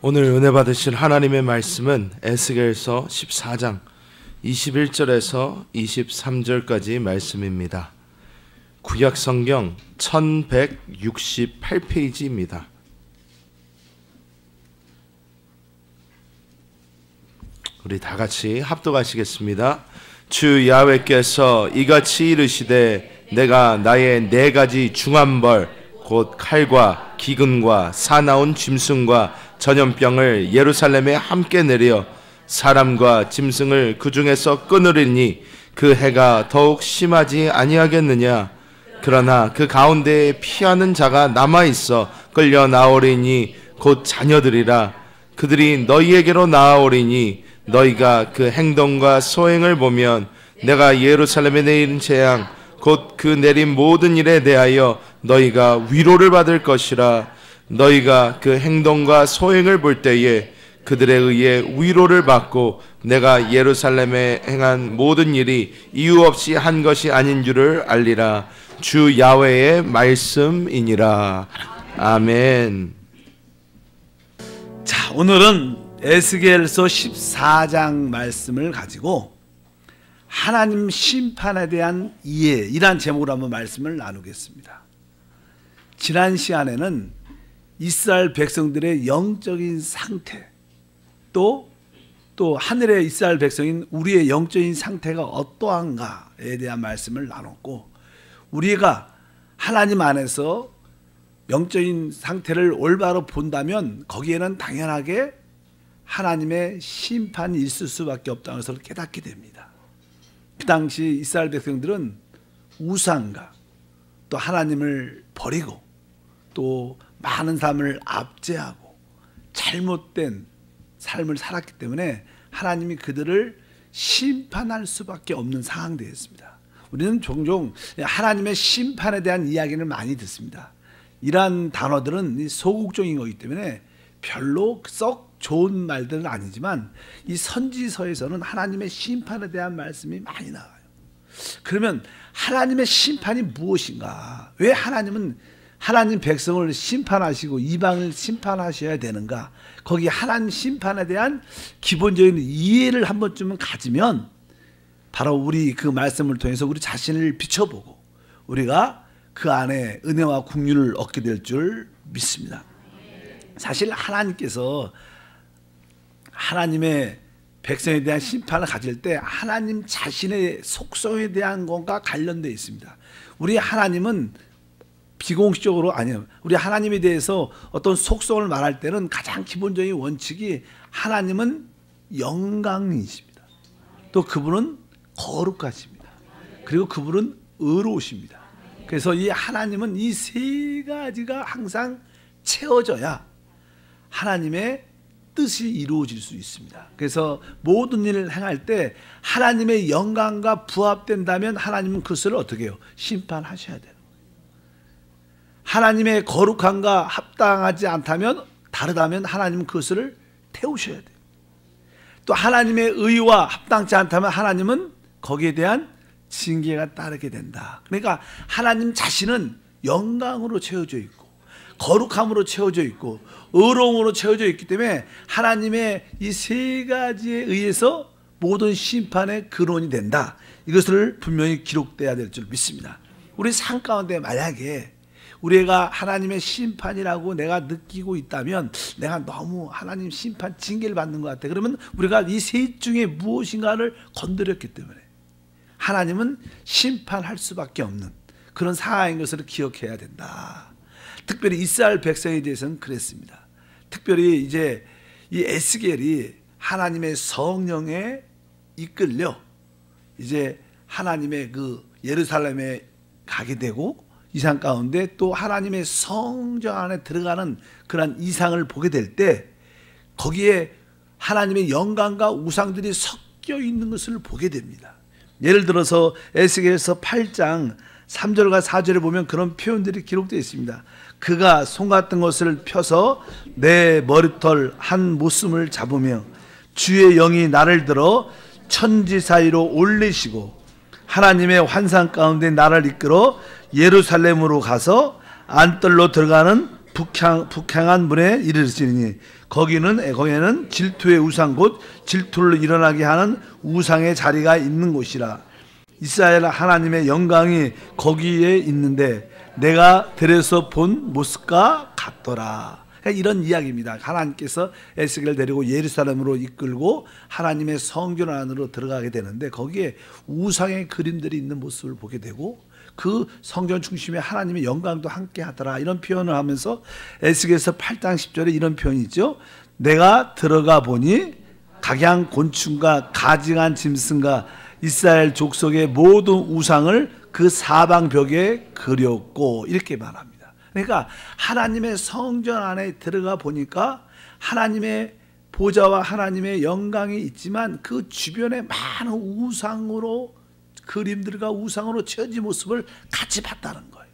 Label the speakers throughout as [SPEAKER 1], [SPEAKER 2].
[SPEAKER 1] 오늘 은혜 받으실 하나님의 말씀은 에스겔서 14장 21절에서 23절까지 말씀입니다. 구약 성경 1168페이지입니다. 우리 다 같이 합독하시겠습니다. 주 야훼께서 이같이 이르시되 내가 나의 네 가지 중한 벌 곧 칼과 기근과 사나운 짐승과 전염병을 예루살렘에 함께 내려 사람과 짐승을 그 중에서 끊으리니 그 해가 더욱 심하지 아니하겠느냐. 그러나 그 가운데에 피하는 자가 남아있어 끌려 나오리니 곧 자녀들이라. 그들이 너희에게로 나아오리니 너희가 그 행동과 소행을 보면 내가 예루살렘에 내린 재앙 곧 그 내린 모든 일에 대하여 너희가 위로를 받을 것이라. 너희가 그 행동과 소행을 볼 때에 그들에 의해 위로를 받고 내가 예루살렘에 행한 모든 일이 이유 없이 한 것이 아닌 줄을 알리라. 주 야훼의 말씀이니라. 아멘.
[SPEAKER 2] 자, 오늘은 에스겔서 14장 말씀을 가지고 하나님 심판에 대한 이해, 이란 제목으로 한번 말씀을 나누겠습니다. 지난 시간에는 이스라엘 백성들의 영적인 상태, 또 하늘의 이스라엘 백성인 우리의 영적인 상태가 어떠한가에 대한 말씀을 나눴고, 우리가 하나님 안에서 영적인 상태를 올바로 본다면 거기에는 당연하게 하나님의 심판이 있을 수밖에 없다는 것을 깨닫게 됩니다. 그 당시 이스라엘 백성들은 우상과 또 하나님을 버리고 또 많은 삶을 압제하고 잘못된 삶을 살았기 때문에 하나님이 그들을 심판할 수밖에 없는 상황되었습니다. 우리는 종종 하나님의 심판에 대한 이야기를 많이 듣습니다. 이러한 단어들은 소극적인 거기 때문에 별로 썩 좋은 말들은 아니지만 이 선지서에서는 하나님의 심판에 대한 말씀이 많이 나와요. 그러면 하나님의 심판이 무엇인가? 왜 하나님은 하나님 백성을 심판하시고 이방을 심판하셔야 되는가? 거기 하나님 심판에 대한 기본적인 이해를 한 번쯤은 가지면 바로 우리 그 말씀을 통해서 우리 자신을 비춰보고 우리가 그 안에 은혜와 긍휼을 얻게 될 줄 믿습니다. 사실 하나님께서 하나님의 백성에 대한 심판을 가질 때 하나님 자신의 속성에 대한 것과 관련되어 있습니다. 우리 하나님은 비공식적으로 아니에요. 우리 하나님에 대해서 어떤 속성을 말할 때는 가장 기본적인 원칙이 하나님은 영광이십니다. 또 그분은 거룩하십니다. 그리고 그분은 의로우십니다. 그래서 이 하나님은 이 세 가지가 항상 채워져야 하나님의 뜻이 이루어질 수 있습니다. 그래서 모든 일을 행할 때 하나님의 영광과 부합된다면 하나님은 그것을 어떻게 해요? 심판하셔야 되는 거예요. 하나님의 거룩함과 합당하지 않다면, 다르다면 하나님은 그것을 태우셔야 돼요. 또 하나님의 의와 합당치 않다면 하나님은 거기에 대한 징계가 따르게 된다. 그러니까 하나님 자신은 영광으로 채워져 있고 거룩함으로 채워져 있고 의로움으로 채워져 있기 때문에 하나님의 이 세 가지에 의해서 모든 심판의 근원이 된다. 이것을 분명히 기록돼야 될 줄 믿습니다. 우리 삶 가운데 만약에 우리가 하나님의 심판이라고 내가 느끼고 있다면 내가 너무 하나님 심판 징계를 받는 것 같아. 그러면 우리가 이 셋 중에 무엇인가를 건드렸기 때문에 하나님은 심판할 수밖에 없는 그런 상황인 것을 기억해야 된다. 특별히 이스라엘 백성에 대해서는 그랬습니다. 특별히 이제 이 에스겔이 하나님의 성령에 이끌려 이제 하나님의 그 예루살렘에 가게 되고 이상 가운데 또 하나님의 성전 안에 들어가는 그런 이상을 보게 될 때 거기에 하나님의 영광과 우상들이 섞여 있는 것을 보게 됩니다. 예를 들어서 에스겔서 8장 3절과 4절에 보면 그런 표현들이 기록되어 있습니다. 그가 송 같은 것을 펴서 내 머리털 한 모씀을 잡으며 주의 영이 나를 들어 천지 사이로 올리시고 하나님의 환상 가운데 나를 이끌어 예루살렘으로 가서 안뜰로 들어가는 북향한 문에 이르시니 거기에는 질투의 우상 곧 질투를 일어나게 하는 우상의 자리가 있는 곳이라. 이스라엘 하나님의 영광이 거기에 있는데 내가 들에서 본 모습과 같더라. 이런 이야기입니다. 하나님께서 에스겔을 데리고 예루살렘으로 이끌고 하나님의 성전 안으로 들어가게 되는데 거기에 우상의 그림들이 있는 모습을 보게 되고 그 성전 중심에 하나님의 영광도 함께 하더라. 이런 표현을 하면서 에스겔서 8장 10절에 이런 표현이 있죠. 내가 들어가 보니 각양 곤충과 가증한 짐승과 이스라엘 족속의 모든 우상을 그 사방벽에 그렸고, 이렇게 말합니다. 그러니까 하나님의 성전 안에 들어가 보니까 하나님의 보좌와 하나님의 영광이 있지만 그 주변에 많은 우상으로 그림들과 우상으로 채워진 모습을 같이 봤다는 거예요.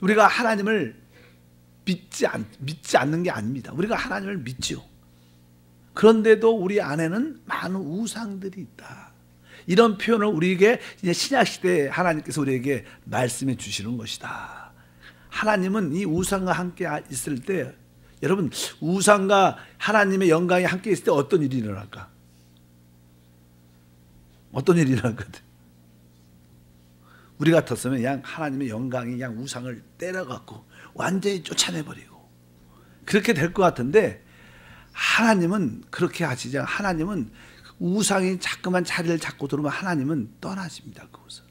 [SPEAKER 2] 우리가 하나님을 믿지 않는 게 아닙니다. 우리가 하나님을 믿죠. 그런데도 우리 안에는 많은 우상들이 있다. 이런 표현을 우리에게 이제 신약시대에 하나님께서 우리에게 말씀해 주시는 것이다. 하나님은 이 우상과 함께 있을 때, 여러분, 우상과 하나님의 영광이 함께 있을 때 어떤 일이 일어날까? 어떤 일이 일어날 것 같아요? 우리 같았으면 그냥 하나님의 영광이 그냥 우상을 때려갖고 완전히 쫓아내버리고 그렇게 될 것 같은데, 하나님은 그렇게 하시지 않아요. 하나님은 우상이 자꾸만 자리를 잡고 들어오면 하나님은 떠나십니다. 그곳을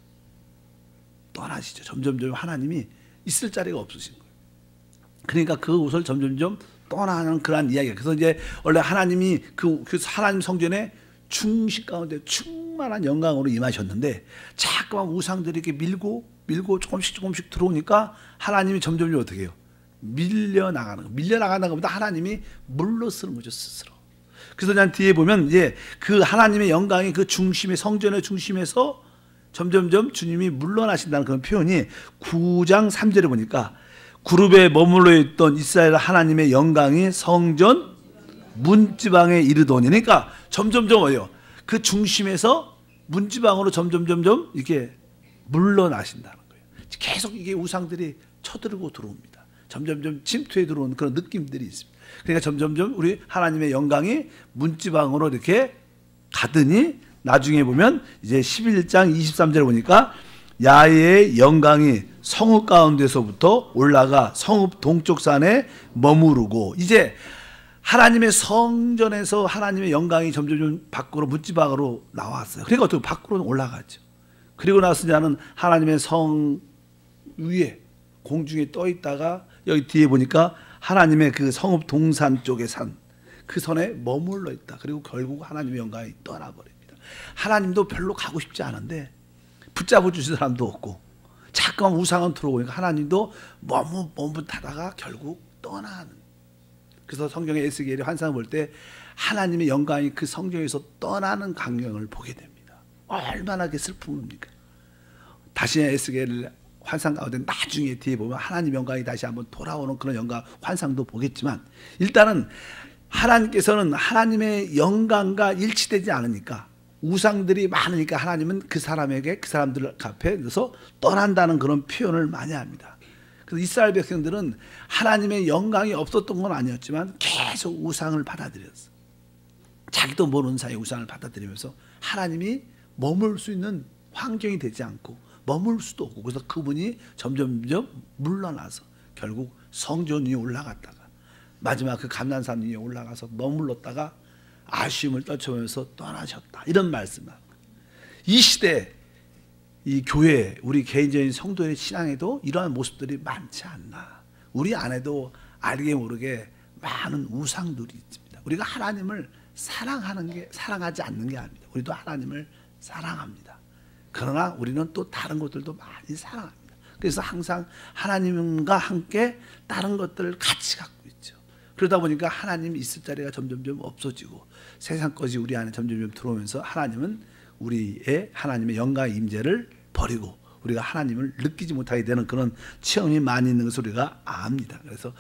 [SPEAKER 2] 떠나시죠. 점점점 하나님이 있을 자리가 없으신 거예요. 그러니까 그곳을 점점점 떠나는 그러한 이야기예요. 그래서 이제 원래 하나님이 그 하나님 성전에 중식 가운데 충만한 영광으로 임하셨는데 자꾸만 우상들이 이렇게 밀고 조금씩 들어오니까 하나님이 점점 어떻게 해요? 밀려나가는 것보다 하나님이 물러서는 거죠, 스스로. 그래서 난 뒤에 보면 이제 그 하나님의 영광이 그 중심의 성전의 중심에서 점점점 주님이 물러나신다는 그런 표현이 9장 3절에 보니까 그룹에 머물러 있던 이스라엘 하나님의 영광이 성전 문지방에 이르더니, 그러니까 점점점 어요? 그 중심에서 문지방으로 점점점 이렇게 물러나신다는 거예요. 계속 이게 우상들이 쳐들고 들어옵니다. 점점점 침투해 들어오는 그런 느낌들이 있습니다. 그러니까 점점점 우리 하나님의 영광이 문지방으로 이렇게 가더니 나중에 보면 이제 11장 23절에 보니까 야훼의 영광이 성읍 가운데서부터 올라가 성읍 동쪽 산에 머무르고, 이제 하나님의 성전에서 하나님의 영광이 점점 밖으로 문지방으로 나왔어요. 그러니까 어떻게 밖으로 올라가죠. 그리고 나서 나는 하나님의 성 위에 공중에 떠 있다가 여기 뒤에 보니까 하나님의 그 성읍 동산 쪽의 산, 그 선에 머물러 있다. 그리고 결국 하나님의 영광이 떠나버립니다. 하나님도 별로 가고 싶지 않은데 붙잡아 주신 사람도 없고 자꾸만 우상은 들어오니까 하나님도 머뭇하다가 결국 떠나는. 그래서 성경의 에스겔의 환상을 볼 때 하나님의 영광이 그 성경에서 떠나는 광경을 보게 됩니다. 얼마나 그 슬픔입니까? 다시 에스겔 환상 가운데 나중에 뒤에 보면 하나님 영광이 다시 한번 돌아오는 그런 영광 환상도 보겠지만, 일단은 하나님께서는 하나님의 영광과 일치되지 않으니까, 우상들이 많으니까 하나님은 그 사람에게, 그 사람들 앞에서 떠난다는 그런 표현을 많이 합니다. 그래서 이스라엘 백성들은 하나님의 영광이 없었던 건 아니었지만 계속 우상을 받아들였어. 자기도 모르는 사이에 우상을 받아들이면서 하나님이 머물 수 있는 환경이 되지 않고 머물 수도 없고, 그래서 그분이 점점점 물러나서 결국 성전 위에 올라갔다가 마지막 그 감난산 위에 올라가서 머물렀다가 아쉬움을 떨쳐오면서 떠나셨다. 이런 말씀을. 이 시대 이 교회, 우리 개인적인 성도의 신앙에도 이러한 모습들이 많지 않나. 우리 안에도 알게 모르게 많은 우상들이 있습니다. 우리가 하나님을 사랑하지 않는 게 아닙니다. 우리도 하나님을 사랑합니다. 그러나 우리는 또 다른 것들도 많이 사랑합니다. 그래서 항상 하나님과 함께 다른 것들을 같이 갖고 있죠. 그러다 보니까 하나님이 있을 자리가 점점점 없어지고 세상 것이 우리 안에 점점점 들어오면서 하나님은 우리의 하나님의 영광의 임재를 버리고 우리가 하나님을 느끼지 못하게 되는 그런 체험이 많이 있는 것을 우리가 압니다. 그래서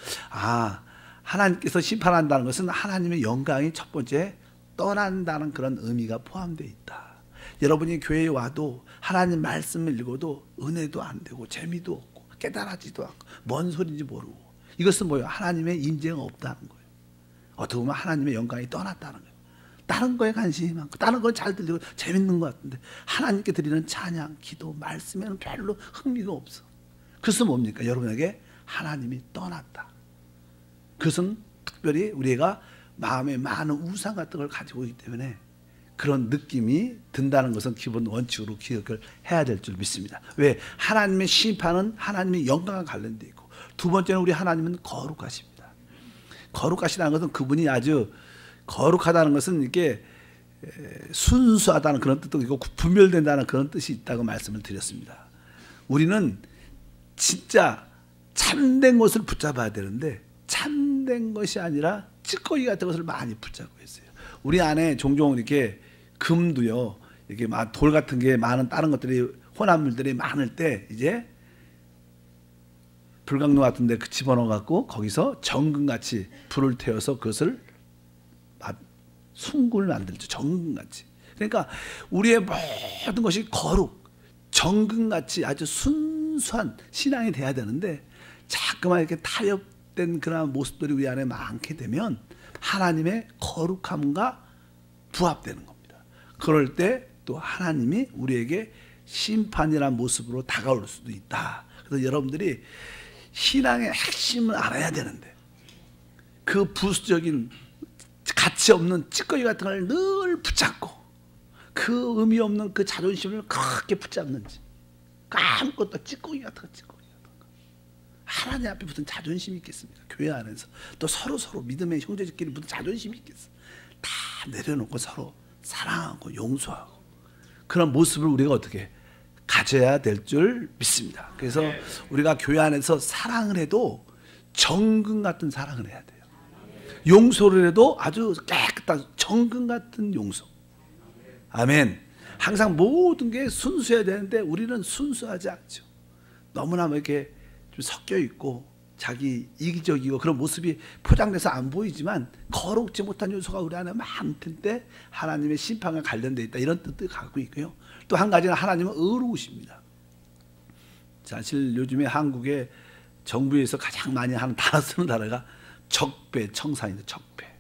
[SPEAKER 2] 하나님께서 심판한다는 것은 하나님의 영광이 첫 번째 떠난다는 그런 의미가 포함되어 있다. 여러분이 교회에 와도 하나님 말씀을 읽어도 은혜도 안 되고 재미도 없고 깨달아지도 않고 뭔 소리인지 모르고 이것은 뭐예요? 하나님의 임재가 없다는 거예요. 어떻게 보면 하나님의 영광이 떠났다는 거예요. 다른 거에 관심이 많고 다른 건 잘 들리고 재밌는 것 같은데 하나님께 드리는 찬양, 기도, 말씀에는 별로 흥미가 없어. 그것은 뭡니까? 여러분에게 하나님이 떠났다. 그것은 특별히 우리가 마음에 많은 우상 같은 걸 가지고 있기 때문에 그런 느낌이 든다는 것은 기본 원칙으로 기억을 해야 될 줄 믿습니다. 왜? 하나님의 심판은 하나님의 영광과 관련되어 있고, 두 번째는 우리 하나님은 거룩하십니다. 거룩하시다는 것은 그분이 아주 거룩하다는 것은 이게 순수하다는 그런 뜻도 있고 분별된다는 그런 뜻이 있다고 말씀을 드렸습니다. 우리는 진짜 참된 것을 붙잡아야 되는데 참된 것이 아니라 찌꺼기 같은 것을 많이 붙잡고 있어요. 우리 안에 종종 이렇게 금도요, 이렇게 막 돌 같은 게 많은 다른 것들이 혼합물들이 많을 때 이제 불광로 같은 데 집어넣어 갖고 거기서 정금같이 불을 태워서 그것을 숭굴을 만들죠. 정금같이. 그러니까 우리의 모든 것이 거룩, 정금같이 아주 순수한 신앙이 돼야 되는데 자꾸만 이렇게 타협된 그런 모습들이 우리 안에 많게 되면 하나님의 거룩함과 부합되는 겁니다. 그럴 때 또 하나님이 우리에게 심판이라는 모습으로 다가올 수도 있다. 그래서 여러분들이 신앙의 핵심을 알아야 되는데 그 부수적인 가치 없는 찌꺼기 같은 걸 늘 붙잡고 그 의미 없는 그 자존심을 그렇게 붙잡는지, 아무것도 찌꺼기 같은 거 하나님 앞에 무슨 자존심이 있겠습니까? 교회 안에서 또 서로 믿음의 형제들끼리 무슨 자존심이 있겠어? 다 내려놓고 서로 사랑하고 용서하고 그런 모습을 우리가 어떻게 가져야 될 줄 믿습니다. 그래서 우리가 교회 안에서 사랑을 해도 정금 같은 사랑을 해야 돼요. 용서를 해도 아주 깨끗한 정금 같은 용서. 아멘. 항상 모든 게 순수해야 되는데 우리는 순수하지 않죠. 너무나 이렇게 좀 섞여 있고 자기 이기적이고 그런 모습이 포장돼서 안 보이지만 거룩지 못한 요소가 우리 안에 많을 때 하나님의 심판과 관련되어 있다, 이런 뜻을 갖고 있고요. 또 한 가지는 하나님은 의로우십니다. 사실 요즘에 한국의 정부에서 가장 많이 하는 단어 쓰는 단어가 적폐청산입니다. 적폐.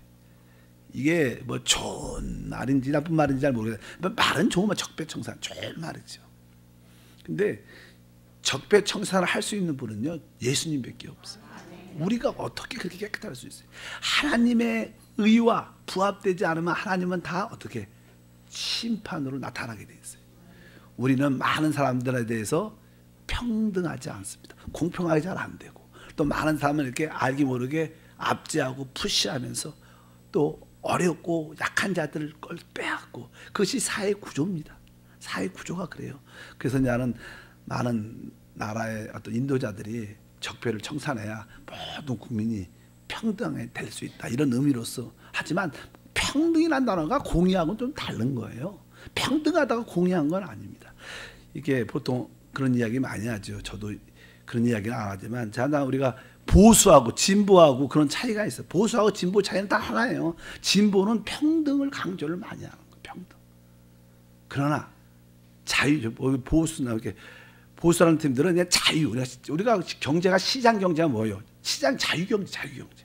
[SPEAKER 2] 이게 뭐 좋은 말인지 나쁜 말인지 잘 모르겠어요. 말은 좋으면 적폐청산 좋은 말이죠. 근데 적폐청산을 할 수 있는 분은요, 예수님밖에 없어요. 우리가 어떻게 그렇게 깨끗할 수 있어요? 하나님의 의와 부합되지 않으면 하나님은 다 어떻게 심판으로 나타나게 돼 있어요. 우리는 많은 사람들에 대해서 평등하지 않습니다. 공평하게 잘 안 되고 또 많은 사람은 이렇게 알기 모르게 압제하고 푸시하면서 또 어렵고 약한 자들을 빼앗고, 그것이 사회 구조입니다. 사회 구조가 그래요. 그래서 나는 많은 나라의 어떤 인도자들이 적폐를 청산해야 모든 국민이 평등하게 될 수 있다, 이런 의미로서. 하지만 평등이라는 단어가 공의하고는 좀 다른 거예요. 평등하다가 공의한 건 아닙니다. 이게 보통 그런 이야기 많이 하죠. 저도 그런 이야기는 안 하지만, 자, 우리가 보수하고 진보하고 그런 차이가 있어요. 보수하고 진보 차이는 다 하나예요. 진보는 평등을 강조를 많이 하는 거예요. 평등. 그러나 보수나 이렇게 보수라는 팀들은 그냥 자유. 우리가 경제가 시장 경제가 뭐예요? 시장 자유 경제, 자유 경제.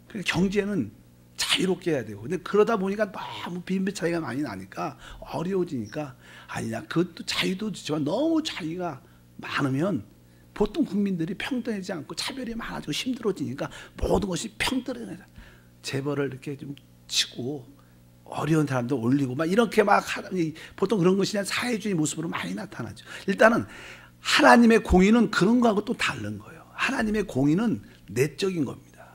[SPEAKER 2] 그러니까 경제는 자유롭게 해야 되고, 근데 그러다 보니까 너무 빈배 차이가 많이 나니까 어려워지니까, 아니냐, 그것도 자유도 좋지만 너무 자유가 많으면 보통 국민들이 평등하지 않고 차별이 많아지고 힘들어지니까 모든 것이 평등해야 돼. 재벌을 이렇게 좀 치고 어려운 사람들 올리고 막 이렇게 막 하니, 보통 그런 것이 그냥 사회주의 모습으로 많이 나타나죠. 일단은 하나님의 공의는 그런 거하고 또 다른 거예요. 하나님의 공의는 내적인 겁니다.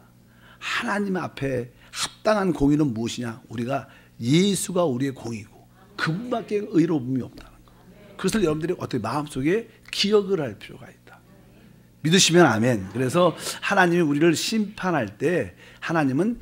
[SPEAKER 2] 하나님 앞에 합당한 공의는 무엇이냐? 우리가 예수가 우리의 공의고 그분밖에 의로움이 없다는 거예요. 그것을 여러분들이 어떻게 마음속에 기억을 할 필요가 있다. 믿으시면 아멘. 그래서 하나님이 우리를 심판할 때 하나님은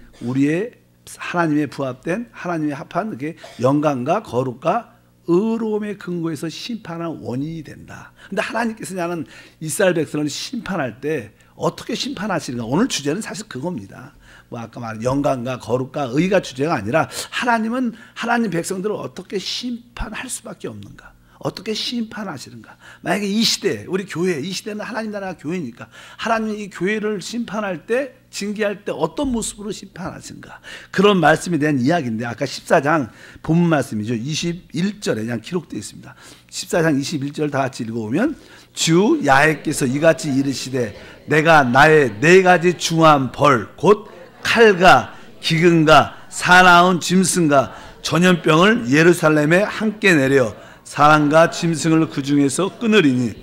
[SPEAKER 2] 하나님의 부합된, 하나님의 합한 영광과 거룩과 의로움의 근거에서 심판한 원인이 된다. 근데 하나님께서 나는 이스라엘 백성을 심판할 때 어떻게 심판하시는가? 오늘 주제는 사실 그겁니다. 뭐 아까 말한 영광과 거룩과 의가 주제가 아니라 하나님은 하나님 백성들을 어떻게 심판할 수밖에 없는가? 어떻게 심판하시는가? 만약에 이 시대, 우리 교회, 이 시대는 하나님 나라가 교회니까 하나님이 이 교회를 심판할 때, 징계할 때 어떤 모습으로 심판하시는가? 그런 말씀에 대한 이야기인데, 아까 14장 본문 말씀이죠. 21절에 그냥 기록되어 있습니다. 14장 21절 다 같이 읽어보면, 주 야훼께서 이같이 이르시되 내가 나의 네 가지 중한 벌, 곧 칼과 기근과 사나운 짐승과 전염병을 예루살렘에 함께 내려 사람과 짐승을 그 중에서 끊으리니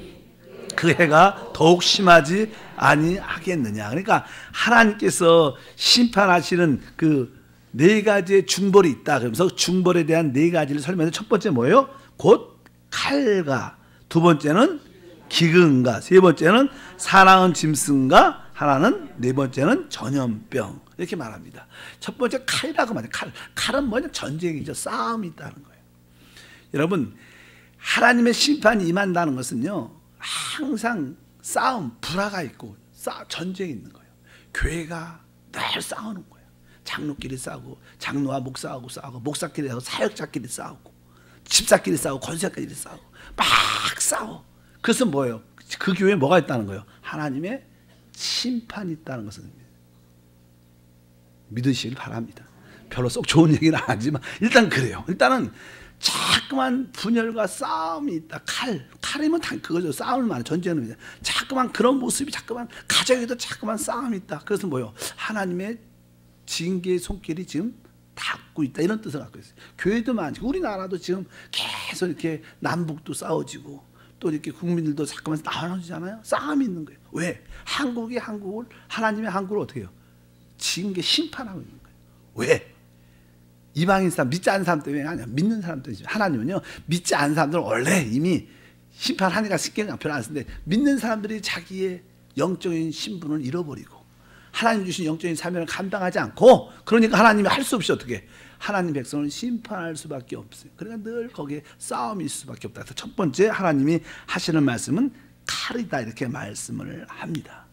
[SPEAKER 2] 그 해가 더욱 심하지 아니하겠느냐. 그러니까 하나님께서 심판하시는 그 네 가지의 중벌이 있다. 그러면서 중벌에 대한 네 가지를 설명해서 첫 번째 뭐예요? 곧 칼과, 두 번째는 기근과, 세 번째는 사나운 짐승과, 하나는 네 번째는 전염병, 이렇게 말합니다. 첫 번째 칼이라고 말해요. 칼은 뭐냐? 전쟁이죠. 싸움이 있다는 거예요. 여러분, 하나님의 심판이 임한다는 것은요, 항상 싸움, 불화가 있고 전쟁이 있는 거예요. 교회가 늘 싸우는 거예요. 장로끼리 싸우고, 장로와 목사하고 싸우고, 목사끼리 싸우고, 사역자끼리 싸우고, 집사끼리 싸우고, 권사끼리 싸우고, 막 싸워. 그래서 뭐예요? 그 교회에 뭐가 있다는 거예요? 하나님의 심판이 있다는 것을 믿으시길 바랍니다. 별로 썩 좋은 얘기는 아니지만 일단 그래요. 일단은 자꾸만 분열과 싸움이 있다. 칼이면 그거죠. 싸움을 말해. 전쟁은 자꾸만 그런 모습이, 자꾸만 가정에도 자꾸만 싸움이 있다. 그래서 뭐요? 하나님의 징계의 손길이 지금 닿고 있다, 이런 뜻을 갖고 있어요. 교회도 많고 우리나라도 지금 계속 이렇게 남북도 싸워지고 또 이렇게 국민들도 자꾸만 나눠지잖아요. 싸움이 있는 거예요. 왜? 한국이 한국을, 하나님의 한국을 어떻게 해요? 징계, 심판하고 있는 거예요. 왜? 이방인 사람, 믿지 않는 사람 때문에 아니야. 믿는 사람 때문에. 하나님은요, 믿지 않는 사람들은 원래 이미 심판하니까 신경 별로 안 쓰는데, 믿는 사람들이 자기의 영적인 신분을 잃어버리고 하나님 주신 영적인 사명을 감당하지 않고, 그러니까 하나님이 할 수 없이 어떻게 하나님 백성을 심판할 수밖에 없어요. 그러니까 늘 거기에 싸움이 있을 수밖에 없다. 그래서 첫 번째 하나님이 하시는 말씀은 칼이다, 이렇게 말씀을 합니다.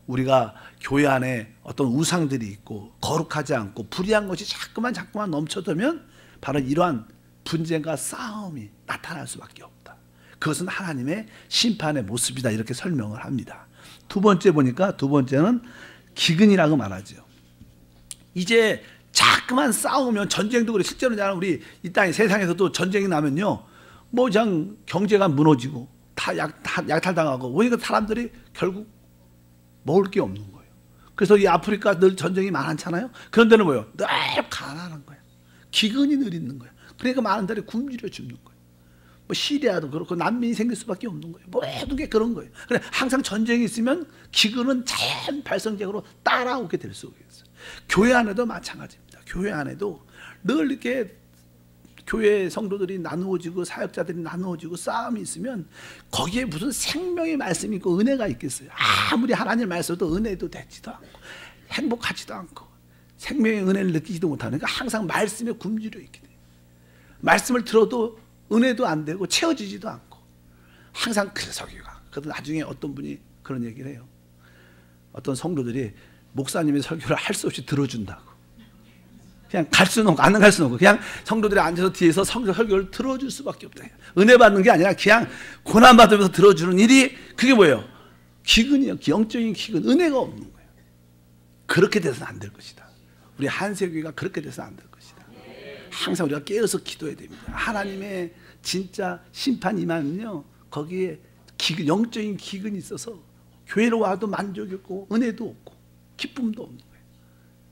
[SPEAKER 2] 우리가 교회 안에 어떤 우상들이 있고 거룩하지 않고 불의한 것이 자꾸만 넘쳐들면 바로 이러한 분쟁과 싸움이 나타날 수밖에 없다. 그것은 하나님의 심판의 모습이다, 이렇게 설명을 합니다. 두 번째 보니까, 두 번째는 기근이라고 말하죠. 이제 자꾸만 싸우면, 전쟁도 그래. 실제로 우리 이 땅에 세상에서도 전쟁이 나면요, 뭐 그냥 경제가 무너지고 다 약탈당하고, 그러니까 사람들이 결국 먹을 게 없는 거예요. 그래서 이 아프리카 늘 전쟁이 많잖아요. 그런 데는 뭐예요? 늘 가난한 거예요. 기근이 늘 있는 거예요. 그러니까 많은 데를 굶주려 죽는 거예요. 뭐 시리아도 그렇고 난민이 생길 수밖에 없는 거예요. 모든 게 그런 거예요. 그래, 항상 전쟁이 있으면 기근은 자연 발생적으로 따라오게 될 수가 있어요. 교회 안에도 마찬가지입니다. 교회 안에도 늘 이렇게 교회 성도들이 나누어지고 사역자들이 나누어지고 싸움이 있으면 거기에 무슨 생명의 말씀이 있고 은혜가 있겠어요? 아무리 하나님 말씀도 은혜도 되지도 않고 행복하지도 않고 생명의 은혜를 느끼지도 못하니까 항상 말씀에 굶주려 있게 돼요. 말씀을 들어도 은혜도 안 되고 채워지지도 않고 항상 그 설교가. 그래도 나중에 어떤 분이 그런 얘기를 해요. 어떤 성도들이 목사님의 설교를 할 수 없이 들어준다고. 그냥 갈 수는 없고, 안 갈 수는 없고, 그냥 성도들이 앉아서 뒤에서 설교를 들어줄 수밖에 없다. 은혜 받는 게 아니라 그냥 고난 받으면서 들어주는 일이, 그게 뭐예요? 기근이에요. 영적인 기근, 은혜가 없는 거예요. 그렇게 돼서는 안 될 것이다. 우리 한세교회가 그렇게 돼서는 안 될 것이다. 항상 우리가 깨어서 기도해야 됩니다. 하나님의 진짜 심판 임하면요, 거기에 영적인 기근이 있어서 교회로 와도 만족이 없고 은혜도 없고 기쁨도 없는 거예요.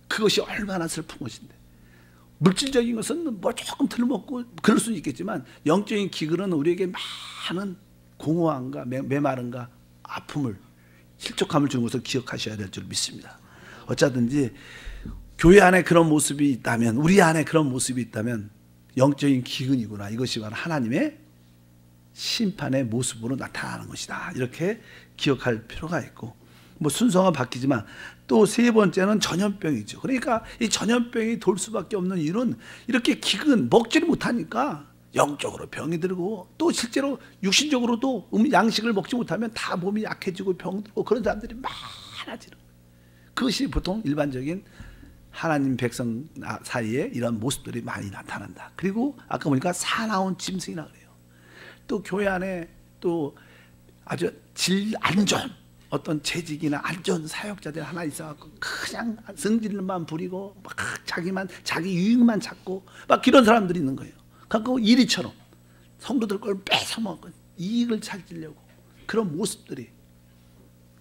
[SPEAKER 2] 그것이 얼마나 슬픈 것인데. 물질적인 것은 뭐 조금 들먹고 그럴 수는 있겠지만 영적인 기근은 우리에게 많은 공허함과 메마름과 아픔을, 실족함을 주는 것을 기억하셔야 될 줄 믿습니다. 어쩌든지 교회 안에 그런 모습이 있다면, 우리 안에 그런 모습이 있다면 영적인 기근이구나. 이것이 바로 하나님의 심판의 모습으로 나타나는 것이다. 이렇게 기억할 필요가 있고, 뭐 순서가 바뀌지만 또 세 번째는 전염병이죠. 그러니까 이 전염병이 돌 수밖에 없는 이유는 이렇게 기근, 먹지를 못하니까 영적으로 병이 들고, 또 실제로 육신적으로도 양식을 먹지 못하면 다 몸이 약해지고 병들고 그런 사람들이 많아지는 거예요. 그것이 보통 일반적인 하나님 백성 사이에 이런 모습들이 많이 나타난다. 그리고 아까 보니까 사나운 짐승이라 그래요. 또 교회 안에 또 아주 질 안 좋은 어떤 재직이나 안 좋은 사역자들 하나 있어갖고 그냥 성질만 부리고 막 자기 유익만 찾고 막 이런 사람들이 있는 거예요. 갖고 이리처럼 성도들 걸 뺏어먹고 이익을 찾으려고 그런 모습들이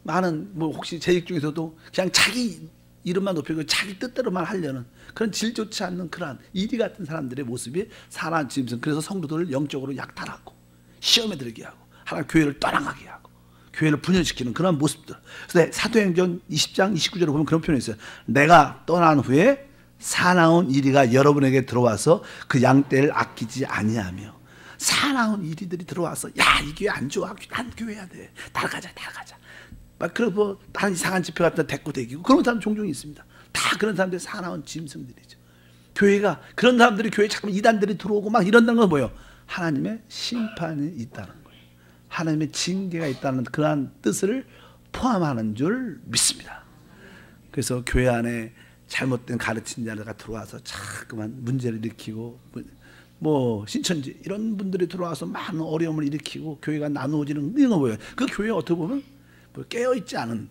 [SPEAKER 2] 많은, 뭐 혹시 재직 중에서도 그냥 자기 이름만 높이고 자기 뜻대로만 하려는 그런 질 좋지 않는 그러한 이리 같은 사람들의 모습이 사나운 짐승. 그래서 성도들을 영적으로 약탈하고 시험에 들게 하고 하나님 교회를 떠나가게 하고 교회를 분열시키는 그런 모습들. 그래서 사도행전 20장 29절에 보면 그런 표현이 있어요. 내가 떠난 후에 사나운 이리가 여러분에게 들어와서 그 양떼를 아끼지 아니하며. 사나운 이리들이 들어와서 야, 이 교회 안 좋아, 난 교회해야 돼, 나가자 막 그러고 다른 이상한 집회 갖다 데리고 다니고 그런 사람 종종 있습니다. 다 그런 사람들이 사나운 짐승들이죠. 교회가 그런 사람들이 교회에 자꾸 이단들이 들어오고 막 이런다는 건 뭐예요? 하나님의 심판이 있다는 거예요. 하나님의 징계가 있다는 그러한 뜻을 포함하는 줄 믿습니다. 그래서 교회 안에 잘못된 가르친 자가 들어와서 자꾸만 문제를 일으키고 뭐 신천지 이런 분들이 들어와서 많은 어려움을 일으키고 교회가 나누어지는 이런 거 보여요. 그 교회 어떻게 보면 깨어있지 않은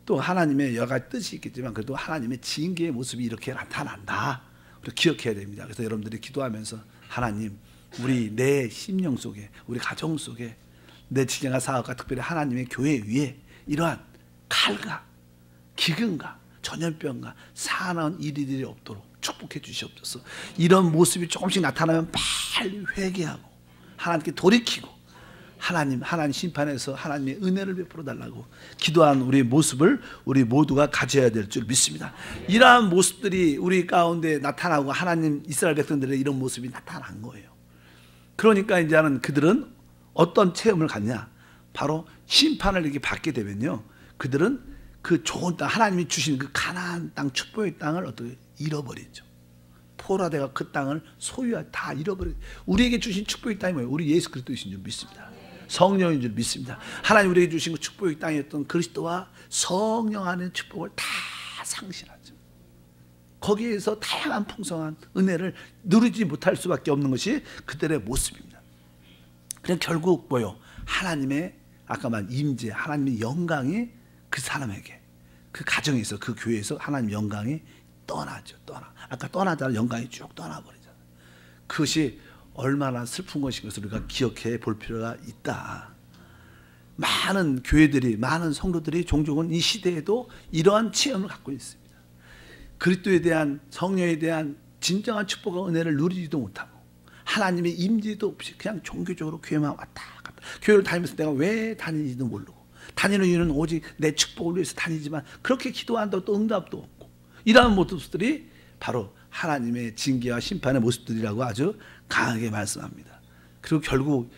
[SPEAKER 2] 또 하나님의 여러 가지 뜻이 있겠지만 그래도 하나님의 징계의 모습이 이렇게 나타난다. 우리 기억해야 됩니다. 그래서 여러분들이 기도하면서 하나님, 우리 내 심령 속에, 우리 가정 속에, 내 직장과 사업과 특별히 하나님의 교회 위에 이러한 칼과 기근과 전염병과 사나운 일들이 없도록 축복해 주시옵소서. 이런 모습이 조금씩 나타나면 빨리 회개하고 하나님께 돌이키고 하나님 심판에서 하나님의 은혜를 베풀어 달라고 기도한 우리의 모습을 우리 모두가 가져야 될 줄 믿습니다. 이러한 모습들이 우리 가운데 나타나고 하나님 이스라엘 백성들의 이런 모습이 나타난 거예요. 그러니까 이제는 그들은 어떤 체험을 갖냐? 바로 심판을 이렇게 받게 되면요, 그들은 그 좋은 땅, 하나님이 주신 그 가나안 땅, 축복의 땅을 어떻게 잃어버리죠. 포로되가 그 땅을 다 잃어버리죠. 우리에게 주신 축복의 땅이 뭐예요? 우리 예수 그리스도이신 줄 믿습니다. 성령인 줄 믿습니다. 하나님 우리에게 주신 그 축복의 땅이었던 그리스도와 성령 안의 축복을 다 상실하죠. 거기에서 다양한 풍성한 은혜를 누리지 못할 수밖에 없는 것이 그들의 모습입니다. 그냥 결국 뭐요? 하나님의 아까 말한 임재, 하나님의 영광이 그 사람에게, 그 가정에서, 그 교회에서 하나님 영광이 떠나죠. 아까 떠나자는 영광이 쭉 떠나버리잖아요. 그것이 얼마나 슬픈 것인 것을 우리가 기억해 볼 필요가 있다. 많은 교회들이, 많은 성도들이 종종은 이 시대에도 이러한 체험을 갖고 있습니다. 그리스도에 대한, 성령에 대한 진정한 축복과 은혜를 누리지도 못하고 하나님의 임재도 없이 그냥 종교적으로 교회만 왔다 갔다, 교회를 다니면서 내가 왜 다니는지도 모르고 다니는 이유는 오직 내 축복을 위해서 다니지만 그렇게 기도한다고 또 응답도 없고 이러한 모습들이 바로 하나님의 징계와 심판의 모습들이라고 아주 강하게 말씀합니다. 그리고 결국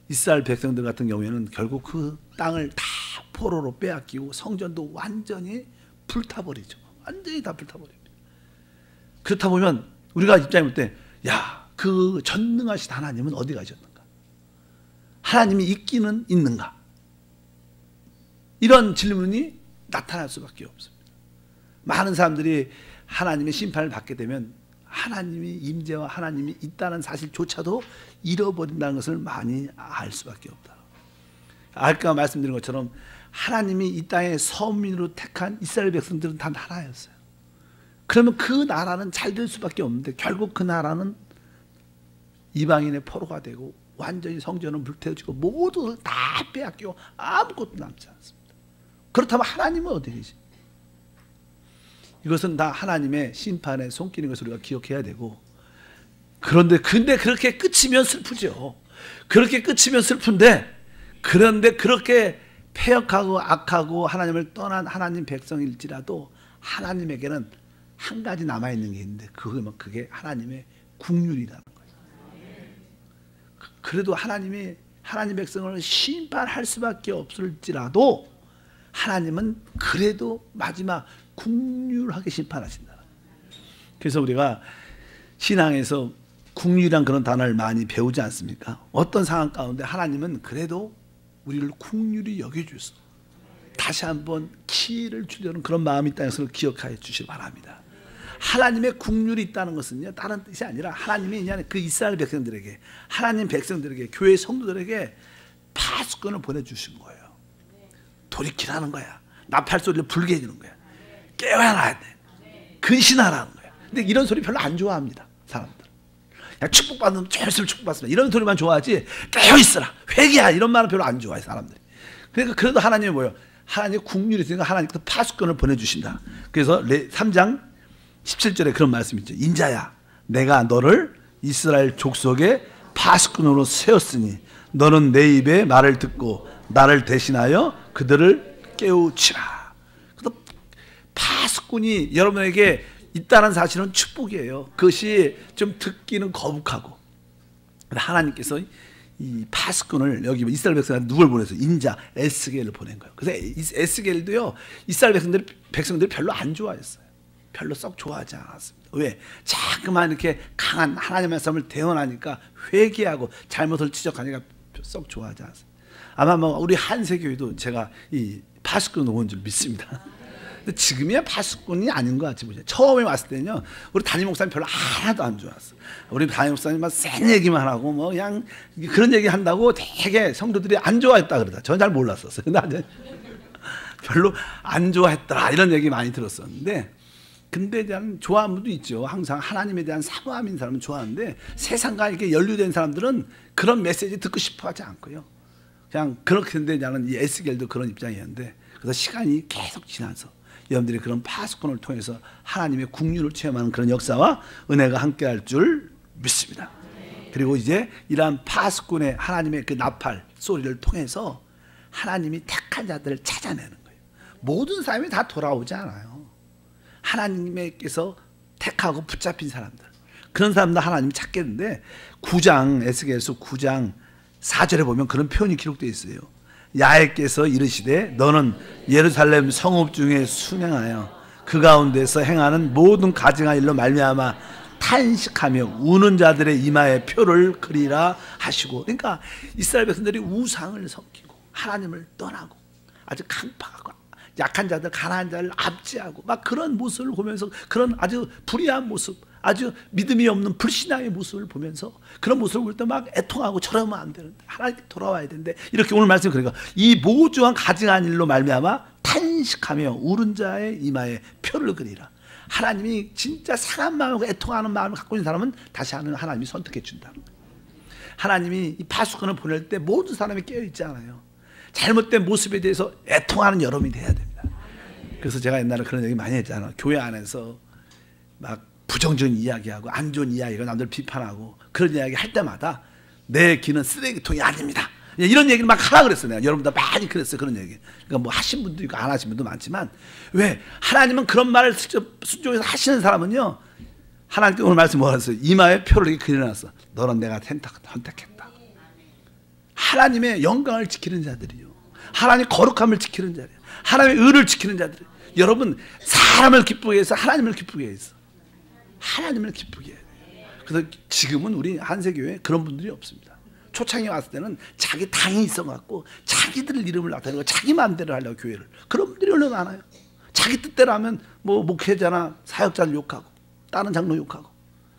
[SPEAKER 2] 이스라엘 백성들 같은 경우에는 결국 그 땅을 다 포로로 빼앗기고 성전도 완전히 불타버리죠. 완전히 다 불타버립니다. 그렇다 보면 우리가 입장에 볼 때, 야, 그 전능하신 하나님은 어디 가셨는가? 하나님이 있기는 있는가? 이런 질문이 나타날 수밖에 없습니다. 많은 사람들이 하나님의 심판을 받게 되면 하나님이 임재와 하나님이 있다는 사실조차도 잃어버린다는 것을 많이 알 수밖에 없다. 아까 말씀드린 것처럼 하나님이 이 땅에 서민으로 택한 이스라엘 백성들은 다 나라였어요. 그러면 그 나라는 잘 될 수밖에 없는데 결국 그 나라는 이방인의 포로가 되고 완전히 성전은 불태워지고 모두를 다 빼앗기고 아무것도 남지 않습니다. 그렇다면 하나님은 어디 계십니까? 이것은 다 하나님의 심판의 손길인 것을 우리가 기억해야 되고, 근데 그렇게 끝이면 슬프죠. 그렇게 끝이면 슬픈데, 그런데 그렇게 패역하고 악하고 하나님을 떠난 하나님 백성일지라도 하나님에게는 한 가지 남아있는 게 있는데 그게 하나님의 긍휼이라는 거예요. 그래도 하나님 백성을 심판할 수밖에 없을지라도 하나님은 그래도 마지막 긍휼하게 심판하신다. 그래서 우리가 신앙에서 긍휼이란 그런 단어를 많이 배우지 않습니까? 어떤 상황 가운데 하나님은 그래도 우리를 긍휼히 여겨주셔서 다시 한번 기회를 주려는 그런 마음이 있다는 것을 기억하여 주시기 바랍니다. 하나님의 국률이 있다는 것은요, 다른 뜻이 아니라 하나님이 그냥 그 이스라엘 백성들에게, 하나님 백성들에게, 교회 성도들에게 파수꾼을 보내주신 거예요. 돌이키라는 거야. 나팔 소리를 불게 해주는 거야. 깨어나야 돼. 근신하라는 거야. 근데 이런 소리 별로 안 좋아합니다, 사람들. 그냥 축복받으면 철수를 축복받습니다. 이런 소리만 좋아하지, 깨어있어라, 회개야, 이런 말은 별로 안 좋아해, 사람들이. 그러니까 그래도 하나님이 뭐예요? 하나님의 국률이 있으니까 하나님께서 파수꾼을 보내주신다. 그래서 3장 17절에 그런 말씀이 있죠. 인자야, 내가 너를 이스라엘 족속의 파수꾼으로 세웠으니 너는 내 입의 말을 듣고 나를 대신하여 그들을 깨우치라. 그래서 파수꾼이 여러분에게 있다는 사실은 축복이에요. 그것이 좀 듣기는 거북하고, 하나님께서 이 파수꾼을, 여기 이스라엘 백성한테 누굴 보내서 인자 에스겔을 보낸 거예요. 그래서 에스겔도요, 이스라엘 백성들이 별로 안 좋아했어요. 별로 썩 좋아하지 않았습니다. 왜? 자꾸만 이렇게 강한 하나님의 말씀을 대언하니까, 회개하고 잘못을 지적하니까 썩 좋아하지 않았어요. 아마 우리 한세교회도 제가 이 파수꾼 온 줄 믿습니다. 근데 지금이야 파수꾼이 아닌 것 같지 보세요. 처음에 왔을 때는요, 우리 담임 목사님 별로 하나도 안 좋았어. 우리 담임 목사님만 센 얘기만 하고 뭐 그냥 그런 얘기 한다고 되게 성도들이 안 좋아했다 그러다. 저는 잘 몰랐었어요. 근데 별로 안 좋아했더라, 이런 얘기 많이 들었었는데, 근데 대한 좋아하는 분도 있죠. 항상 하나님에 대한 사모함인 사람은 좋아하는데, 세상과 이렇게 연루된 사람들은 그런 메시지 듣고 싶어하지 않고요. 그냥 그렇게 했는데, 나는 이 에스겔도 그런 입장이었는데, 그래서 시간이 계속 지나서 여러분들이 그런 파수꾼을 통해서 하나님의 국률을 체험하는 그런 역사와 은혜가 함께할 줄 믿습니다. 그리고 이제 이러한 파수꾼의 하나님의 그 나팔 소리를 통해서 하나님이 택한 자들을 찾아내는 거예요. 모든 사람이 다 돌아오지 않아요. 하나님께서 택하고 붙잡힌 사람들, 그런 사람들 하나님이 찾겠는데, 9장 에스겔서 9장 4절에 보면 그런 표현이 기록되어 있어요. 야훼께서 이르시되 너는 예루살렘 성읍 중에 순행하여 그 가운데서 행하는 모든 가증한 일로 말미암아 탄식하며 우는 자들의 이마에 표를 그리라 하시고. 그러니까 이스라엘 백성들이 우상을 섬기고 하나님을 떠나고 아주 강팍하고 약한 자들, 가난한 자를 압제하고 막 그런 모습을 보면서, 그런 아주 불의한 모습, 아주 믿음이 없는 불신앙의 모습을 보면서, 그런 모습을 볼 때 막 애통하고 저러면 안 되는데, 하나님께 돌아와야 되는데, 이렇게 오늘 말씀, 그러니까 이 모조한 가증한 일로 말미암아 탄식하며 울은 자의 이마에 표를 그리라. 하나님이 진짜 상한 마음과 애통하는 마음을 갖고 있는 사람은 다시 하나님이 선택해 준다는 거예요. 하나님이 이 파수꾼을 보낼 때 모든 사람이 깨어있지 않아요. 잘못된 모습에 대해서 애통하는 여러분이 돼야 됩니다. 그래서 제가 옛날에 그런 얘기 많이 했잖아요. 교회 안에서 막 부정적인 이야기하고 안 좋은 이야기가 남들 비판하고 그런 이야기 할 때마다 내 귀는 쓰레기통이 아닙니다, 이런 얘기를 막 하라 그랬어요. 내가 여러분들 많이 그랬어요, 그런 얘기. 그러니까 뭐 하신 분도 있고 안 하신 분도 많지만, 왜? 하나님은 그런 말을 순종해서 하시는 사람은요, 하나님께 오늘 말씀 뭐라 했어요? 이마에 표를 이렇게 그려놨어. 너는 내가 선택했다. 하나님의 영광을 지키는 자들이요, 하나님의 거룩함을 지키는 자들이요, 하나님의 의를 지키는 자들. 여러분, 사람을 기쁘게 해서 하나님을 기쁘게 해서 하나님을 기쁘게 해요. 그래서 지금은 우리 한세교회에 그런 분들이 없습니다. 초창에 왔을 때는 자기 당이 있어갖고 자기들 이름을 나타내고 자기 마음대로 하려고 교회를, 그런 분들이 얼마나 많아요. 자기 뜻대로 하면 뭐 목회자나 사역자를 욕하고 다른 장로 욕하고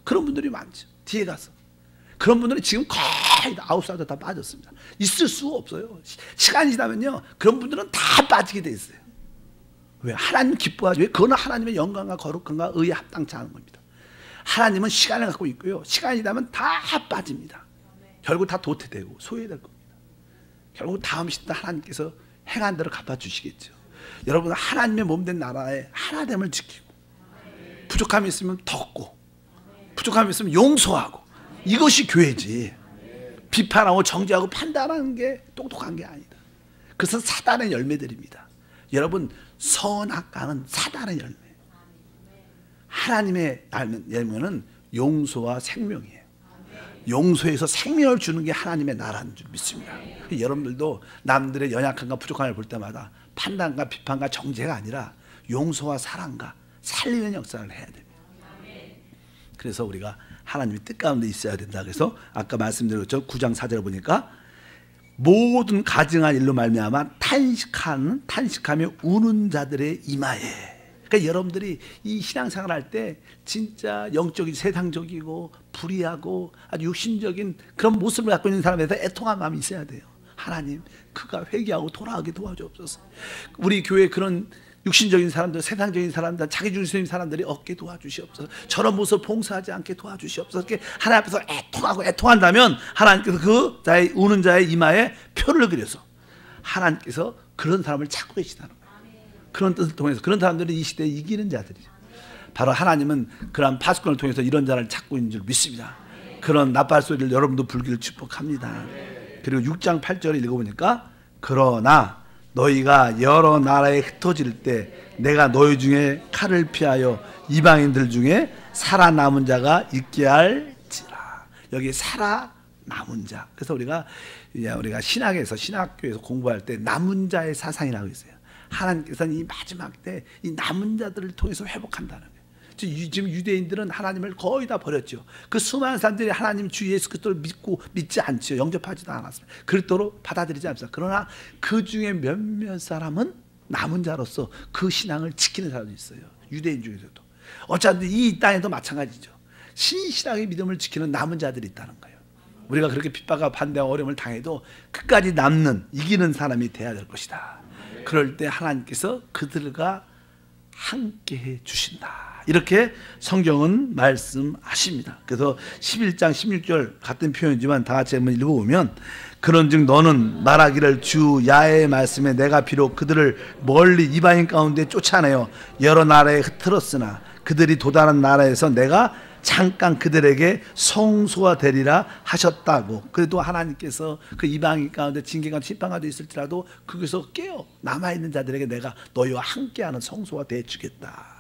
[SPEAKER 2] 그런 분들이 많죠. 뒤에 가서 그런 분들이 지금 거의 아웃사이더 다 빠졌습니다. 있을 수가 없어요. 시간이 지나면요, 그런 분들은 다 빠지게 돼 있어요. 왜? 하나님 기뻐하죠. 왜? 그거는 하나님의 영광과 거룩함과 의에 합당치 않은 겁니다. 하나님은 시간을 갖고 있고요, 시간이 지나면 다 빠집니다. 결국 다 도태되고 소외될 겁니다. 결국 다음 시대 하나님께서 행한 대로 갚아주시겠죠. 여러분, 하나님의 몸된 나라의 하나됨을 지키고, 부족함이 있으면 덮고, 부족함이 있으면 용서하고, 이것이 교회지. 비판하고 정죄하고 판단하는 게 똑똑한 게 아니다. 그래서 사단의 열매들입니다. 여러분, 선악과는 사단의 열매, 하나님의 열매는 용서와 생명이에요. 용서해서 생명을 주는 게 하나님의 나라인 줄 믿습니다. 여러분들도 남들의 연약함과 부족함을 볼 때마다 판단과 비판과 정죄가 아니라 용서와 사랑과 살리는 역사를 해야 됩니다. 그래서 우리가 하나님의 뜻 가운데 있어야 된다. 그래서 아까 말씀드렸죠. 9장 4절을 보니까 모든 가증한 일로 말미암아 탄식하며 우는 자들의 이마에, 그러니까 여러분들이 이 신앙생활 할 때 진짜 영적인 세상적이고 불의하고 아주 육신적인 그런 모습을 갖고 있는 사람에 대해서 애통한 마음이 있어야 돼요. 하나님, 그가 회개하고 돌아가게 도와주옵소서. 우리 교회 그런 육신적인 사람들, 세상적인 사람들, 자기중심적인 사람들이 없게 도와주시옵소서. 저런 모습 봉사하지 않게 도와주시옵소서. 이렇게 하나님 앞에서 애통하고 애통한다면 하나님께서 그 자의 우는 자의 이마에 표를 그려서 하나님께서 그런 사람을 찾고 계시다는 거예요. 그런 뜻을 통해서 그런 사람들이 이 시대에 이기는 자들이죠. 바로 하나님은 그런 파수꾼을 통해서 이런 자를 찾고 있는 줄 믿습니다. 그런 나팔 소리를 여러분도 불기를 축복합니다. 그리고 6장 8절을 읽어보니까 그러나 너희가 여러 나라에 흩어질 때 내가 너희 중에 칼을 피하여 이방인들 중에 살아남은 자가 있게 할지라. 여기 살아남은 자. 그래서 우리가 신학에서 신학교에서 공부할 때 남은 자의 사상이라고 있어요. 하나님께서는 이 마지막 때 이 남은 자들을 통해서 회복한다는 거예요. 지금 유대인들은 하나님을 거의 다 버렸죠. 그 수많은 사람들이 하나님 주 예수 그리스도를 믿지 않죠. 영접하지도 않았습니다. 그리스도로 받아들이지 않습니다. 그러나 그 중에 몇몇 사람은 남은 자로서 그 신앙을 지키는 사람이 있어요. 유대인 중에서도. 어차피 이 땅에도 마찬가지죠. 신실하게 믿음을 지키는 남은 자들이 있다는 거예요. 우리가 그렇게 핍박과 반대와 어려움을 당해도 끝까지 남는 이기는 사람이 돼야 될 것이다. 그럴 때 하나님께서 그들과 함께해 주신다. 이렇게 성경은 말씀하십니다. 그래서 11장 16절 같은 표현이지만 다 같이 한번 읽어보면 그런즉 너는 말하기를 주 야훼의 말씀에 내가 비록 그들을 멀리 이방인 가운데 쫓아내어 여러 나라에 흩트렀으나 그들이 도달한 나라에서 내가 잠깐 그들에게 성소가 되리라 하셨다고. 그래도 하나님께서 그 이방인 가운데 징계가 심판가 있을지라도 거기서 깨어 남아있는 자들에게 내가 너희와 함께하는 성소가 되어주겠다.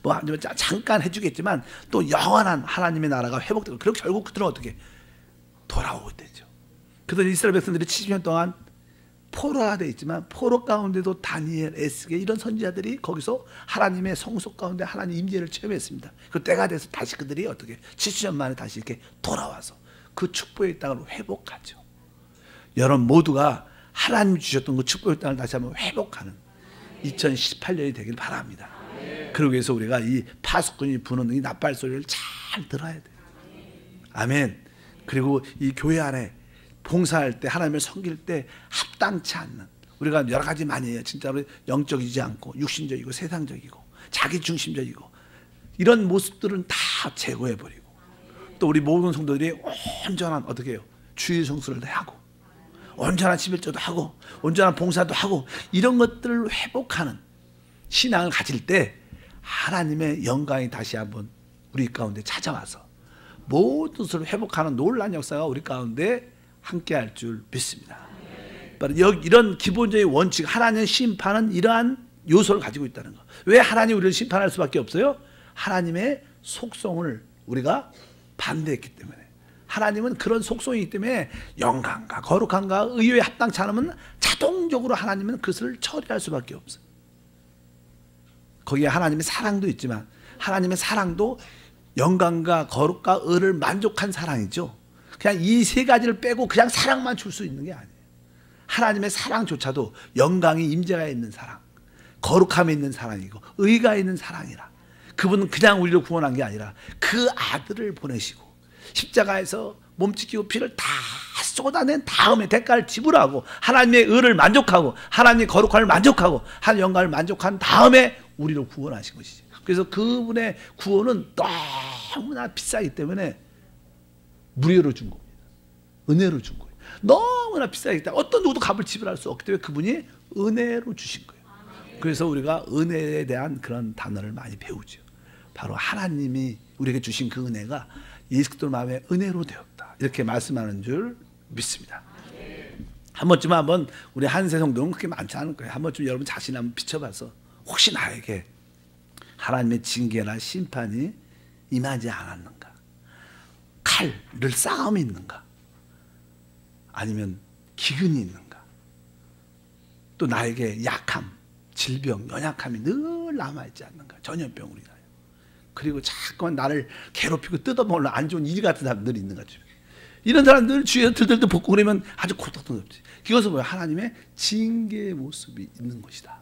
[SPEAKER 2] 뭐 잠깐 해주겠지만 또 영원한 하나님의 나라가 회복되고, 그리고 결국 그들은 어떻게 돌아오게 되죠. 그래서 이스라엘 백성들이 70년 동안 포로가 되어 있지만 포로 가운데도 다니엘, 에스겔 이런 선지자들이 거기서 하나님의 성소 가운데 하나님 임재를 체험했습니다. 그 때가 돼서 다시 그들이 어떻게 70년 만에 다시 이렇게 돌아와서 그 축복의 땅을 회복하죠. 여러분 모두가 하나님 주셨던 그 축복의 땅을 다시 한번 회복하는 2018년이 되길 바랍니다. 그러기 위해서 우리가 이 파수꾼이 부는 이 나팔 소리를 잘 들어야 돼요. 아멘. 그리고 이 교회 안에 봉사할 때, 하나님을 섬길 때 합당치 않는, 우리가 여러 가지 많이 해요. 진짜로 영적이지 않고 육신적이고 세상적이고 자기중심적이고 이런 모습들은 다 제거해버리고, 또 우리 모든 성도들이 온전한 어떻게 해요? 주일 성수를 하고 온전한 11조도 하고 온전한 봉사도 하고 이런 것들을 회복하는 신앙을 가질 때 하나님의 영광이 다시 한번 우리 가운데 찾아와서 모든 것을 회복하는 놀라운 역사가 우리 가운데 함께할 줄 믿습니다. 이런 기본적인 원칙, 하나님의 심판은 이러한 요소를 가지고 있다는 거. 왜 하나님이 우리를 심판할 수밖에 없어요? 하나님의 속성을 우리가 반대했기 때문에. 하나님은 그런 속성이기 때문에 영광과 거룩함과 의에 합당치 않으면 자동적으로 하나님은 그것을 처리할 수밖에 없어요. 거기에 하나님의 사랑도 있지만 하나님의 사랑도 영광과 거룩과 의를 만족한 사랑이죠. 그냥 이 세 가지를 빼고 그냥 사랑만 줄 수 있는 게 아니에요. 하나님의 사랑조차도 영광이 임재가 있는 사랑, 거룩함이 있는 사랑이고 의가 있는 사랑이라. 그분은 그냥 우리를 구원한 게 아니라 그 아들을 보내시고 십자가에서 몸짓기고 피를 다 쏟아낸 다음에 대가를 지불하고 하나님의 의를 만족하고 하나님의 거룩함을 만족하고 하나님의 영광을 만족한 다음에 우리를 구원하신 것이죠. 그래서 그분의 구원은 너무나 비싸기 때문에 무료로 준 겁니다. 은혜로 준 거예요. 너무나 비싸기 때문에 어떤 누구도 값을 지불할 수 없기 때문에 그분이 은혜로 주신 거예요. 그래서 우리가 은혜에 대한 그런 단어를 많이 배우죠. 바로 하나님이 우리에게 주신 그 은혜가 예수 그리스도 마음에 은혜로 되었다. 이렇게 말씀하는 줄 믿습니다. 한 번쯤 우리 한세 성도는 그렇게 많지 않을 거예요. 한 번쯤 여러분 자신 한번 비춰봐서 혹시 나에게 하나님의 징계나 심판이 임하지 않았는가? 칼,늘 싸움이 있는가? 아니면 기근이 있는가? 또 나에게 약함, 질병, 연약함이 늘 남아있지 않는가? 전염병으로 인하여. 그리고 자꾸만 나를 괴롭히고 뜯어먹으려 안 좋은 일 같은 사람들이 있는 거죠. 이런 사람들 주위에서 들들들 볶고 그러면 아주 고통스럽지. 그것은 뭐야? 하나님의 징계의 모습이 있는 것이다.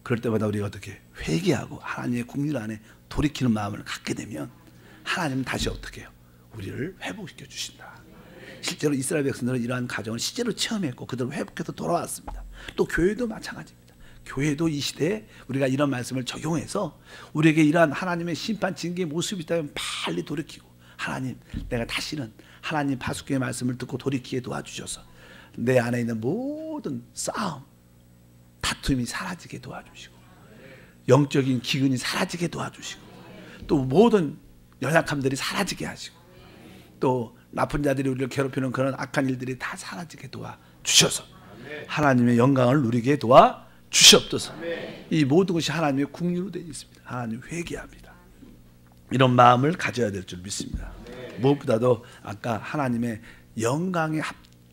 [SPEAKER 2] 그럴 때마다 우리가 어떻게 회개하고 하나님의 국률 안에 돌이키는 마음을 갖게 되면 하나님은 다시 어떻게 해요? 우리를 회복시켜 주신다. 실제로 이스라엘 백성들은 이러한 과정을 실제로 체험했고 그들을 회복해서 돌아왔습니다. 또 교회도 마찬가지입니다. 교회도 이 시대에 우리가 이런 말씀을 적용해서 우리에게 이러한 하나님의 심판 징계의 모습이 있다면 빨리 돌이키고 하나님, 내가 다시는 하나님 파수꾼의 말씀을 듣고 돌이키게 도와주셔서 내 안에 있는 모든 싸움, 다툼이 사라지게 도와주시고 영적인 기근이 사라지게 도와주시고 또 모든 연약함들이 사라지게 하시고 또 나쁜 자들이 우리를 괴롭히는 그런 악한 일들이 다 사라지게 도와주셔서 하나님의 영광을 누리게 도와주시옵소서. 이 모든 것이 하나님의 국리로 되어 있습니다. 하나님 회개합니다. 이런 마음을 가져야 될 줄 믿습니다. 무엇보다도 아까 하나님의 영광에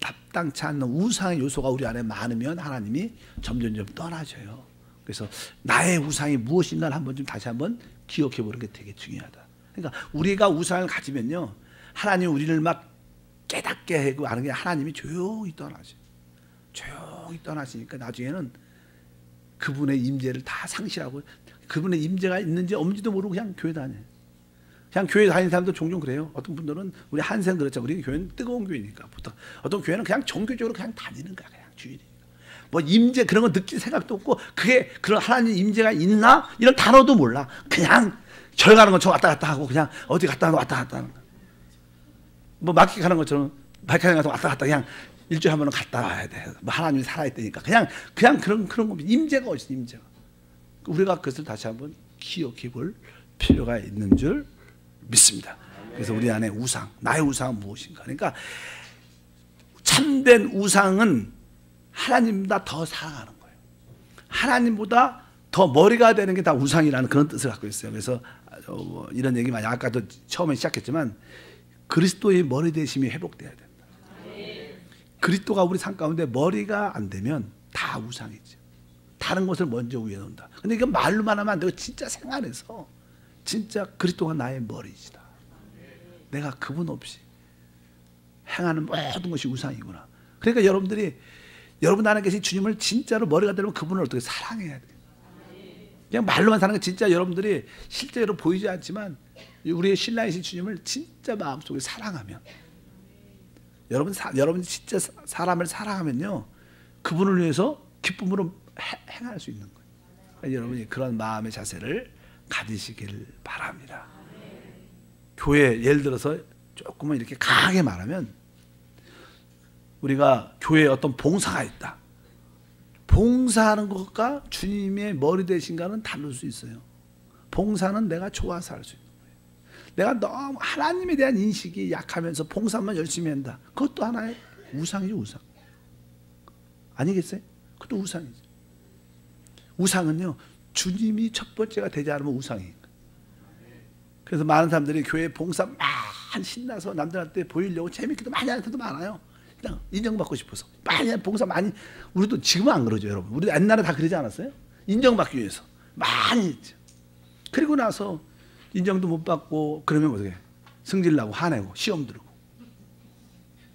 [SPEAKER 2] 합당치 않는 우상의 요소가 우리 안에 많으면 하나님이 점점 떠나셔요. 그래서 나의 우상이 무엇인가를 한번 좀 다시 한번 기억해 보는 게 되게 중요하다. 그러니까 우리가 우상을 가지면요, 하나님 우리를 막 깨닫게 하고 하는 게 하나님이 조용히 떠나셔요. 조용히 떠나시니까 나중에는 그분의 임재를 다 상실하고 그분의 임재가 있는지 없는지도 모르고 그냥 교회 다녀요. 그냥 교회 다니는 사람도 종종 그래요. 어떤 분들은 우리 한생 그렇죠. 우리 교회는 뜨거운 교회니까 보통 어떤 교회는 그냥 정교적으로 그냥 다니는 거야. 그냥 주일이니까. 뭐 임재 그런 거 느낄 생각도 없고 그게 그런 하나님 임재가 있나 이런 단어도 몰라. 그냥 절 가는 것처럼 왔다 갔다 하고 그냥 어디 갔다 왔다 갔다 하는 거야. 뭐 마켓 가는 것처럼 백화점 가서 왔다 갔다 그냥 일주일에 한 번은 갔다 와야 돼. 뭐 하나님이 살아있다니까 그냥 그런 겁니다. 임재가 어디 임재가. 우리가 그것을 다시 한번 기억해 볼 필요가 있는 줄 믿습니다. 그래서 우리 안에 우상, 나의 우상은 무엇인가? 그러니까 참된 우상은 하나님보다 더 사랑하는 거예요. 하나님보다 더 머리가 되는 게 다 우상이라는 그런 뜻을 갖고 있어요. 그래서 이런 얘기 많이 아까도 처음에 시작했지만 그리스도의 머리 되심이 회복돼야 된다. 그리스도가 우리 삶 가운데 머리가 안 되면 다 우상이죠. 다른 것을 먼저 위에 놓는다. 근데 이건 말로만 하면 안 되고 진짜 생활에서 진짜 그리스도가 나의 머리이시다. 내가 그분 없이 행하는 모든 것이 우상이구나. 그러니까 여러분 안에 계신 주님을 진짜로 머리가 되려면 그분을 어떻게 사랑해야 돼요. 그냥 말로만 사는 게 진짜 여러분들이 실제로 보이지 않지만 우리의 신랑이신 주님을 진짜 마음속에 사랑하면 여러분이 진짜 사람을 사랑하면요 그분을 위해서 기쁨으로 행할 수 있는 거예요. 그러니까 여러분이 그런 마음의 자세를 가지시길 바랍니다. 교회 예를 들어서 조금은 이렇게 강하게 말하면 우리가 교회에 어떤 봉사가 있다. 봉사하는 것과 주님의 머리 되신가는 다를 수 있어요. 봉사는 내가 좋아서 할 수 있는 거예요. 내가 너무 하나님에 대한 인식이 약하면서 봉사만 열심히 한다. 그것도 하나의 우상이죠. 우상. 아니겠어요? 그것도 우상이죠. 우상은요 주님이 첫 번째가 되지 않으면 우상이에요. 그래서 많은 사람들이 교회 봉사 많이 신나서 남들한테 보이려고 재밌기도 많이 하는 사람도 많아요. 그냥 인정받고 싶어서 많이 봉사 많이. 우리도 지금은 안 그러죠 여러분. 우리 옛날에 다 그러지 않았어요? 인정받기 위해서 많이 했죠. 그리고 나서 인정도 못 받고 그러면 어떻게 승질나고 화내고 시험 들고.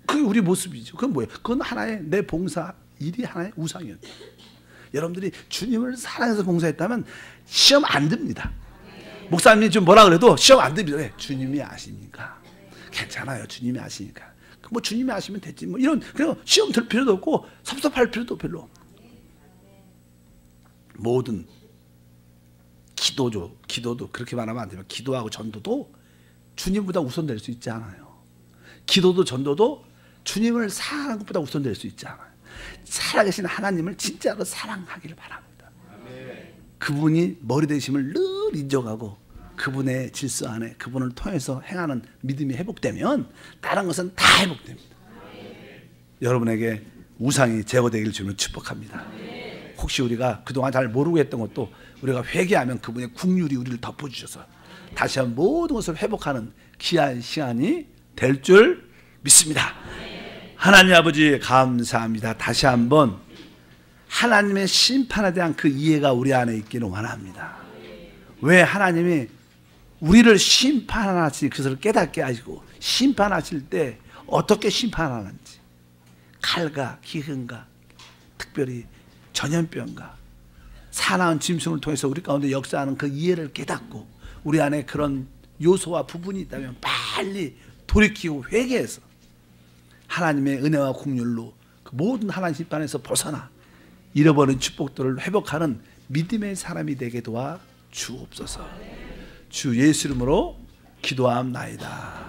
[SPEAKER 2] 그게 우리 모습이죠. 그건 뭐예요? 그건 하나의 내 봉사 일이 하나의 우상이었죠. 여러분들이 주님을 사랑해서 봉사했다면 시험 안 듭니다. 목사님이 좀 뭐라 그래도 시험 안 듭니다. 왜? 주님이 아시니까. 괜찮아요. 주님이 아시니까. 뭐 주님이 아시면 됐지. 뭐 이런 그냥 시험 들 필요도 없고 섭섭할 필요도 별로. 모든 기도도 그렇게 말하면 안 되면 기도하고 전도도 주님보다 우선될 수 있지 않아요. 기도도 전도도 주님을 사랑하는 것보다 우선될 수 있지 않아요. 살아계신 하나님을 진짜로 사랑하기를 바랍니다. 그분이 머리 되심을 늘 인정하고 그분의 질서 안에 그분을 통해서 행하는 믿음이 회복되면 다른 것은 다 회복됩니다. 여러분에게 우상이 제거되기를 주님을 축복합니다. 혹시 우리가 그동안 잘 모르고 했던 것도 우리가 회개하면 그분의 긍휼이 우리를 덮어주셔서 다시 한번 모든 것을 회복하는 귀한 시간이 될 줄 믿습니다. 하나님 아버지 감사합니다. 다시 한번 하나님의 심판에 대한 그 이해가 우리 안에 있기를 원합니다. 왜 하나님이 우리를 심판하시 그것을 깨닫게 하시고 심판하실 때 어떻게 사나운 짐승을 통해서 우리 가운데 역사하는 그 이해를 깨닫고 우리 안에 그런 요소와 부분이 있다면 빨리 돌이키고 회개해서 하나님의 은혜와 긍휼로 그 모든 하나님 심판에서 벗어나 잃어버린 축복들을 회복하는 믿음의 사람이 되게 도와 주옵소서. 주 예수 이름으로 기도함나이다.